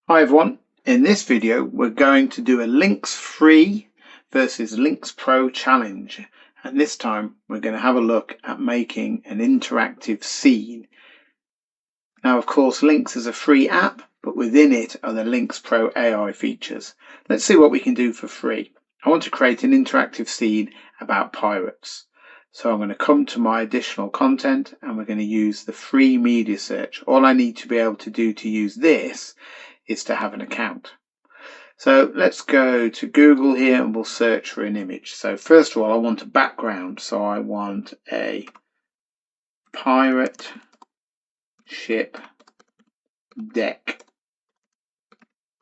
Hi everyone, in this video we're going to do a LYNX Free versus LYNX Pro challenge, and this time we're going to have a look at making an interactive scene. Now of course LYNX is a free app, but within it are the LYNX Pro AI features. Let's see what we can do for free. I want to create an interactive scene about pirates. So I'm going to come to my additional content and we're going to use the free media search. All I need to be able to do to use this is to have an account. So let's go to Google here and we'll search for an image. So first of all, I want a background. So I want a pirate ship deck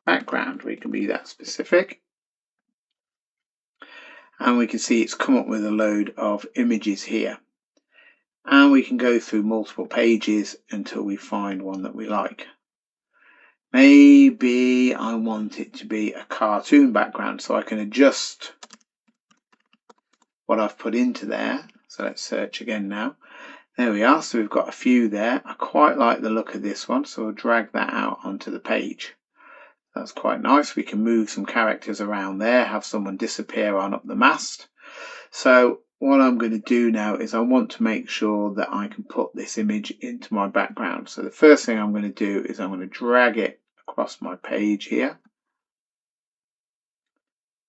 background. We can be that specific. And we can see it's come up with a load of images here. And we can go through multiple pages until we find one that we like. Maybe I want it to be a cartoon background, so I can adjust what I've put into there. So let's search again now. There we are. So we've got a few there. I quite like the look of this one, so I'll drag that out onto the page. That's quite nice. We can move some characters around there, have someone disappear on up the mast. So what I'm going to do now is I want to make sure that I can put this image into my background. So the first thing I'm going to do is I'm going to drag it across my page here.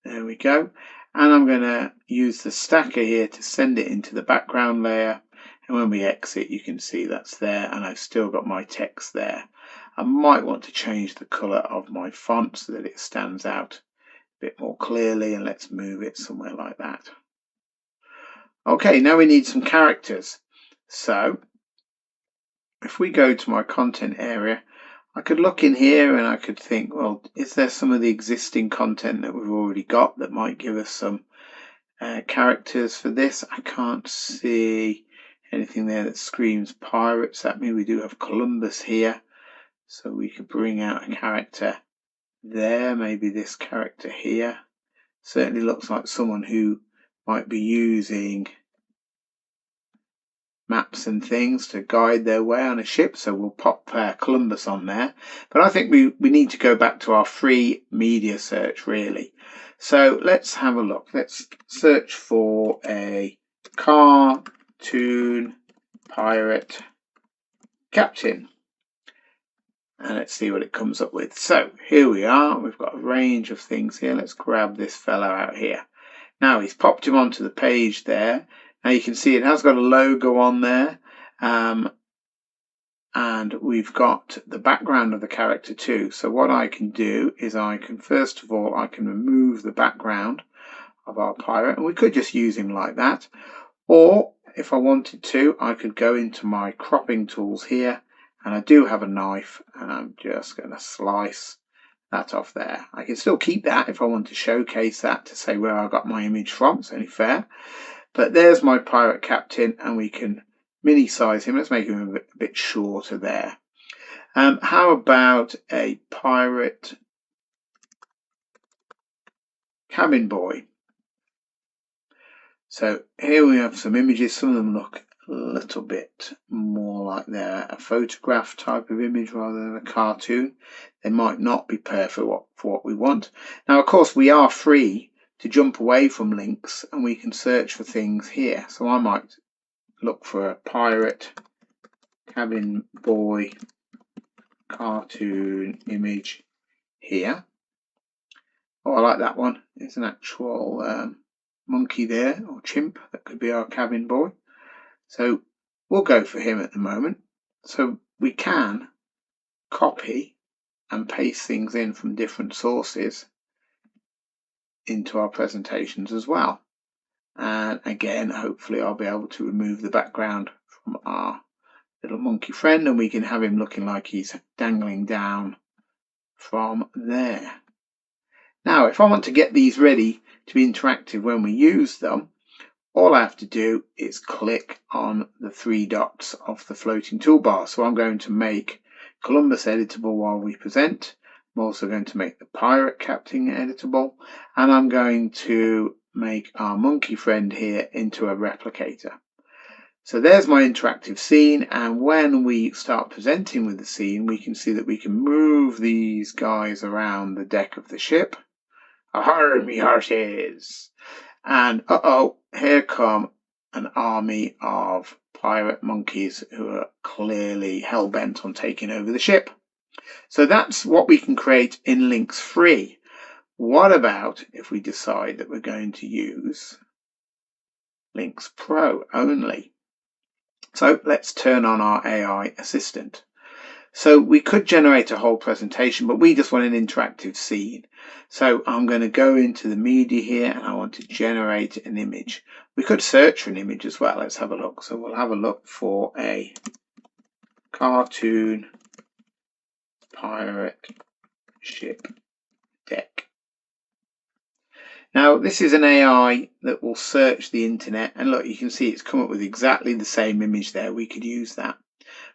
There we go. And I'm going to use the stacker here to send it into the background layer. And when we exit, you can see that's there, and I've still got my text there. I might want to change the color of my font so that it stands out a bit more clearly, and let's move it somewhere like that. Okay, now we need some characters. So if we go to my content area, I could look in here and I could think, well, is there some of the existing content that we've already got that might give us some characters for this? I can't see anything there that screams pirates at me. We do have Columbus here, so we could bring out a character there. Maybe this character here certainly looks like someone who might be using maps and things to guide their way on a ship, so we'll pop Columbus on there. But I think we need to go back to our free media search really. So let's have a look. Let's search for a cartoon pirate captain, and let's see what it comes up with. So here we are. We've got a range of things here. Let's grab this fellow out here. Now he's popped him onto the page there. Now you can see it has got a logo on there, and we've got the background of the character too. So what I can do is I can, first of all, I can remove the background of our pirate, and we could just use him like that. Or if I wanted to, I could go into my cropping tools here, and I do have a knife, and I'm just going to slice that off there. I can still keep that if I want to showcase that to say where I got my image from. It's only fair. But there's my pirate captain, and we can mini size him. Let's make him a bit shorter there. How about a pirate cabin boy? So here we have some images. Some of them look a little bit more like they're a photograph type of image rather than a cartoon. They might not be perfect for what we want. Now, of course, we are free to jump away from LYNX, and we can search for things here. So I might look for a pirate cabin boy cartoon image here. Oh, I like that one. There's an actual monkey there, or chimp. That could be our cabin boy. So we'll go for him at the moment. So we can copy and paste things in from different sources into our presentations as well. And again, hopefully I'll be able to remove the background from our little monkey friend, and we can have him looking like he's dangling down from there. Now, if I want to get these ready to be interactive when we use them, all I have to do is click on the three dots of the floating toolbar. So I'm going to make Columbus editable while we present. I'm also going to make the pirate captain editable, and I'm going to make our monkey friend here into a replicator. So there's my interactive scene, and when we start presenting with the scene, we can see that we can move these guys around the deck of the ship. Ahar, me horses! And here come an army of pirate monkeys who are clearly hell-bent on taking over the ship. So that's what we can create in LYNX Free. What about if we decide that we're going to use LYNX Pro only? So let's turn on our AI assistant. So we could generate a whole presentation, but we just want an interactive scene. So I'm going to go into the media here and I want to generate an image. We could search for an image as well. Let's have a look. So we'll have a look for a cartoon pirate ship deck. Now this is an AI that will search the internet, and look, you can see it's come up with exactly the same image there. We could use that.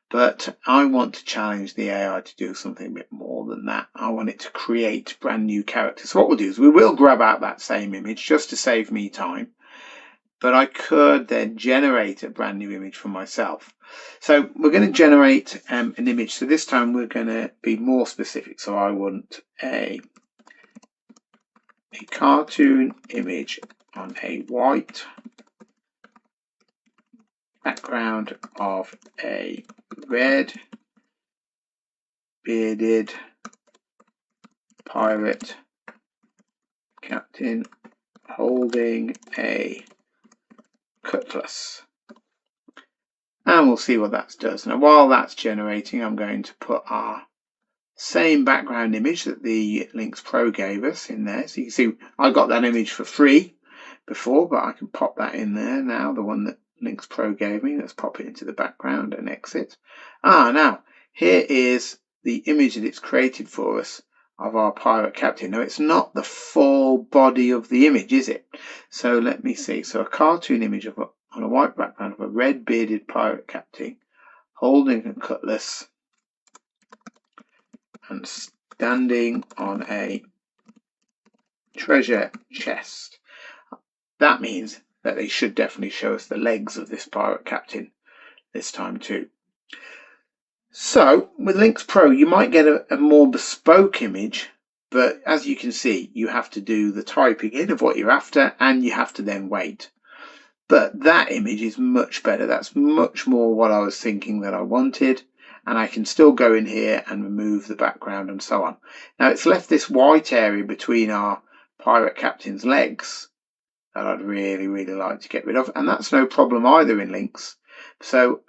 But I want to challenge the AI to do something a bit more than that. I want it to create brand new characters. So what we'll do is we will grab out that same image just to save me time. But I could then generate a brand new image for myself. So we're going to generate an image. So this time we're going to be more specific. So I want a cartoon image on a white background of a red bearded pirate captain holding a cutlass, and we'll see what that does. Now while that's generating, I'm going to put our same background image that the LYNX Pro gave us in there. So you can see I got that image for free before, but I can pop that in there now, the one that LYNX Pro gave me. Let's pop it into the background and exit. Now here is the image that it's created for us of our pirate captain. Now it's not the full body of the image, is it? So let me see. So a cartoon image of on a white background of a red bearded pirate captain holding a cutlass and standing on a treasure chest. That means that they should definitely show us the legs of this pirate captain this time too. So with LYNX Pro you might get a more bespoke image, but as you can see you have to do the typing in of what you're after and you have to then wait. But that image is much better. That's much more what I was thinking that I wanted, and I can still go in here and remove the background and so on. Now it's left this white area between our pirate captain's legs that I'd really like to get rid of, and that's no problem either in LYNX. So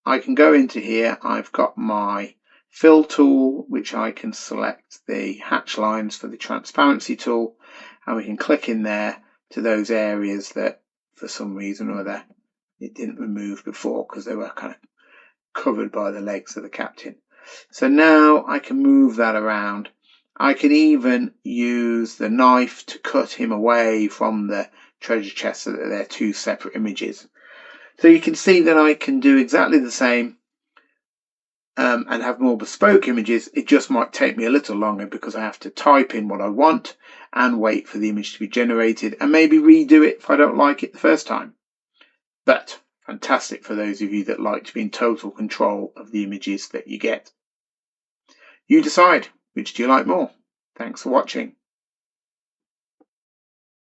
I can go into here, I've got my fill tool which I can select the hatch lines for the transparency tool, and we can click in there to those areas that for some reason or other it didn't remove before because they were kind of covered by the legs of the captain. So now I can move that around. I can even use the knife to cut him away from the treasure chest so that they're two separate images. So you can see that I can do exactly the same and have more bespoke images. It just might take me a little longer because I have to type in what I want and wait for the image to be generated and maybe redo it if I don't like it the first time. But fantastic for those of you that like to be in total control of the images that you get. You decide, which do you like more? Thanks for watching.